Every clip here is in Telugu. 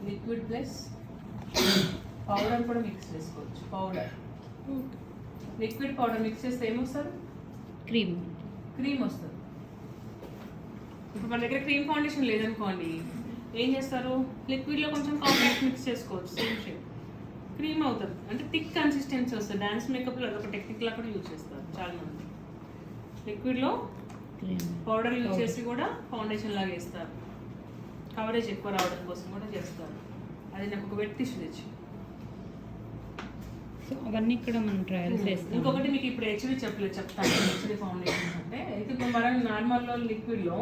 లిక్విడ్ ప్లస్ పౌడర్ కూడా మిక్స్ చేసుకోవచ్చు. పౌడర్ లిక్విడ్ పౌడర్ మిక్స్ చేస్తే ఏమొస్తుంది? క్రీమ్ వస్తుంది. ఇప్పుడు మన దగ్గర క్రీమ్ ఫౌండేషన్ లేదనుకోండి, ఏం చేస్తారు? లిక్విడ్లో కొంచెం కాంపాక్ట్ మిక్స్ చేసుకోవచ్చు, సేమ్ షేప్ క్రీమ్ అవుతుంది. అంటే థిక్ కన్సిస్టెన్సీ వస్తుంది. డాన్స్ మేకప్లో అదొక టెక్నిక్లా కూడా యూజ్ చేస్తారు చాలా మంది. లిక్విడ్లో పౌడర్ యూజ్ చేసి కూడా ఫౌండేషన్ లాగా వేస్తారు, కవరేజ్ ఎక్కువ రావడం కోసం కూడా చేస్తారు. అది నాకు ఒక వెట్ టిష్యూ తెచ్చి. సో అవన్నీ ఇక్కడ మనం ట్రయల్స్ చేస్తాం. ఇంకొకటి మీకు ఇప్పుడు హెచ్డి చెప్తాను. హెచ్డి ఫౌండేషన్ అంటే ఇప్పుడు మనం నార్మల్లో లిక్విడ్లో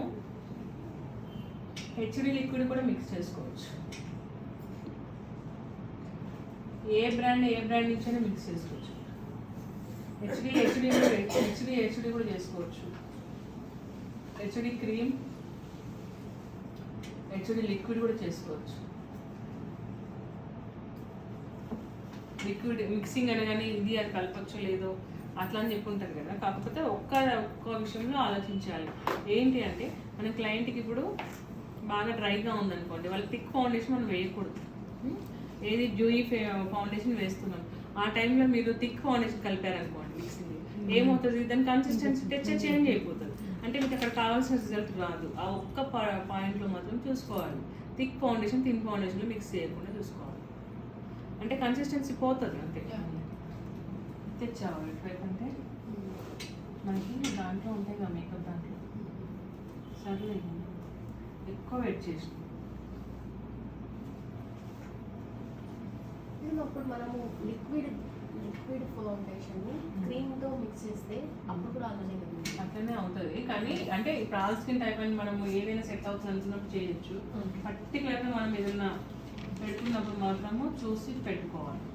హెచ్డి లిక్విడ్ కూడా మిక్స్ చేసుకోవచ్చు. ఏ బ్రాండ్ నుంచైనా మిక్స్ చేసుకోవచ్చు. హెచ్డి కూడా చేసుకోవచ్చు. హెచ్డి క్రీమ్, హెచ్డి లిక్విడ్ కూడా చేసుకోవచ్చు. లిక్విడ్ మిక్సింగ్ అనగానే ఇది అది కలపచ్చో లేదో అట్లా అని చెప్పుంటారు కదా. కాకపోతే ఒక్క విషయంలో ఆలోచించాలి. ఏంటి అంటే మన క్లయింట్కి ఇప్పుడు బాగా డ్రైగా ఉందనుకోండి, వాళ్ళకి థిక్ ఫౌండేషన్ మనం వేయకూడదు. ఏది డ్యూయి ఫౌండేషన్ వేస్తున్నాం, ఆ టైంలో మీరు థిక్ ఫౌండేషన్ కలిపారనుకోండి మిక్సింగ్, ఏమవుతుంది? దాని కన్సిస్టెన్సీ టెక్స్చర్ చేంజ్ అయిపోతుంది. అంటే మీకు అక్కడ కావాల్సిన రిజల్ట్ రాదు. ఆ ఒక్క పాయింట్లో మాత్రం చూసుకోవాలి. థిక్ ఫౌండేషన్ థిన్ ఫౌండేషన్లో మిక్స్ చేయకుండా చూసుకోవాలి. అంటే కన్సిస్టెన్సీ పోతుంది అంతే. తెచ్చావు ఎట్లయితే మనకి దాంట్లో ఉంటాయి కదా మేకప్, దాంట్లో సర్లే ఎక్కువ వెయిట్ చేసి అప్పుడు మనము లిక్విడ్ ఫౌండేషన్ క్రీమ్తో మిక్స్ చేస్తే అప్పుడు కూడా అట్లనే అవుతుంది. కానీ అంటే ఇప్పుడు ఆల్ స్కిన్ టైప్ అని మనము ఏదైనా సెట్ అవుతుంది అనుకున్నప్పుడు చేయొచ్చు. పర్టికులర్గా మనం ఏదైనా పెట్టుకున్నప్పుడు మాత్రము చూసి పెట్టుకోవాలి.